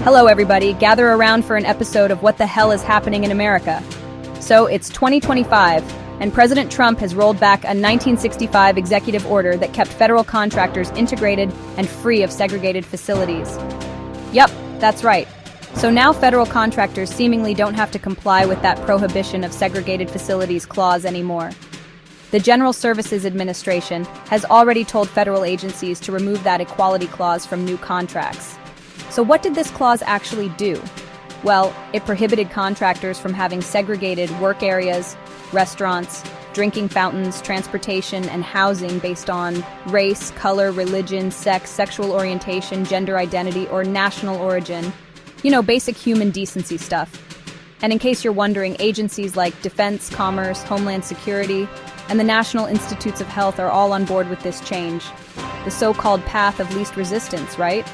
Hello, everybody. Gather around for an episode of What the Hell is Happening in America. So, it's 2025, and President Trump has rolled back a 1965 executive order that kept federal contractors integrated and free of segregated facilities. Yep, that's right. So now federal contractors seemingly don't have to comply with that prohibition of segregated facilities clause anymore. The General Services Administration has already told federal agencies to remove that equality clause from new contracts. So what did this clause actually do? Well, it prohibited contractors from having segregated work areas, restaurants, drinking fountains, transportation, and housing based on race, color, religion, sex, sexual orientation, gender identity, or national origin. You know, basic human decency stuff. And in case you're wondering, agencies like Defense, Commerce, Homeland Security, and the National Institutes of Health are all on board with this change. The so-called path of least resistance, right?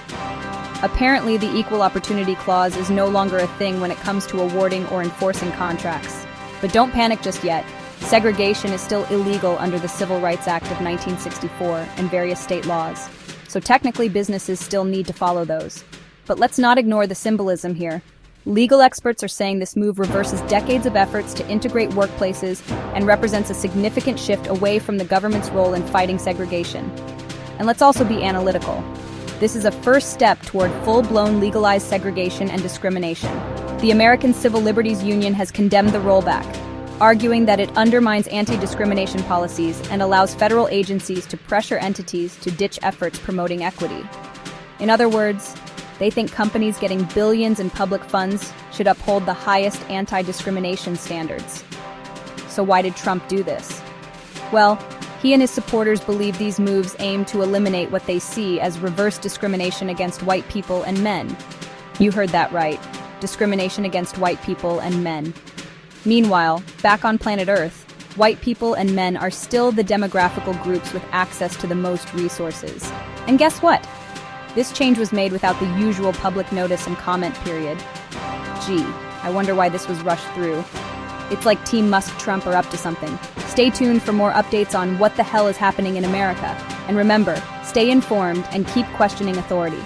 Apparently, the Equal Opportunity Clause is no longer a thing when it comes to awarding or enforcing contracts. But don't panic just yet. Segregation is still illegal under the Civil Rights Act of 1964 and various state laws. So technically, businesses still need to follow those. But let's not ignore the symbolism here. Legal experts are saying this move reverses decades of efforts to integrate workplaces and represents a significant shift away from the government's role in fighting segregation. And let's also be analytical. This is a first step toward full-blown legalized segregation and discrimination. The American Civil Liberties Union has condemned the rollback, arguing that it undermines anti-discrimination policies and allows federal agencies to pressure entities to ditch efforts promoting equity. In other words, they think companies getting billions in public funds should uphold the highest anti-discrimination standards. So why did Trump do this? Well, he and his supporters believe these moves aim to eliminate what they see as reverse discrimination against white people and men. You heard that right. Discrimination against white people and men. Meanwhile, back on planet Earth, white people and men are still the demographical groups with access to the most resources. And guess what? This change was made without the usual public notice and comment period. Gee, I wonder why this was rushed through. It's like Team Musk-Trump are up to something. Stay tuned for more updates on what the hell is happening in America. And remember, stay informed and keep questioning authority.